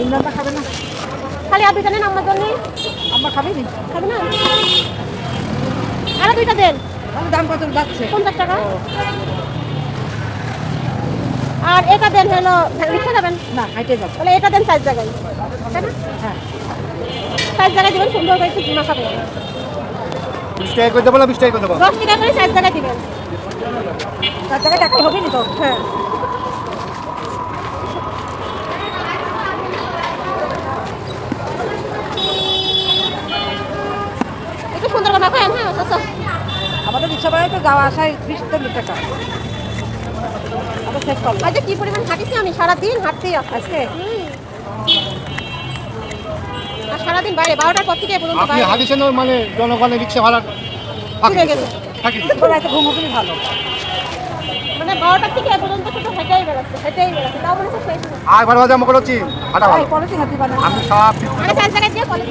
ইমরানটা খাবে না? খালি আর দুইটা নেন আমার জন্য। আম্মা খাবে নি? খাবে না? আরো দুইটা দেন। তাহলে দাম কত যাচ্ছে? 50 টাকা। আর এটা দেন হলো রিক্সা যাবেন। না, হাইটে যাবো। তাহলে এটা দেন 4 জায়গায়, তাই না? হ্যাঁ। 4 জায়গায় দিবেন, সুন্দর করে একটু মাখাবেন। 20 টাকা করে দেবো না 20 টাকা করে দেবো? 10 টাকা করে 4 জায়গায় দিবেন। 4 জায়গায় টাকাই হবে নি তো? হ্যাঁ। একটু সুন্দর করে মাখাবেন। হ্যাঁ আচ্ছা। আমাদের রিক্সা ভাড়ায় তো যাওয়া আসায় 20-30 টাকা। আবার শেষ করলাম। আজকে কি পরিমাণ হাঁটিছি আমি, সারাদিন হাঁটতেই আছি আজকে আর সারাদিন বাইরে 12টার পর থেকে এ পর্যন্ত আপনি বাইরে হাদিসেন মানে জনগণের রিক্সা ভাড়া ঘুরে গেছে। থাকি তোরা এত ঘুম হবি ভালো। মানে 12টার থেকে এ পর্যন্ত শুধু হেঁটেই বেড়াচ্ছে তাও মনে হচ্ছে শেষ নেই। আর ভাড়া আমি করছি হাঁটা ভালো। পলিথিন হাতি বানানো। আমি সব মানে 4 জায়গায় দিয়ে কলেজ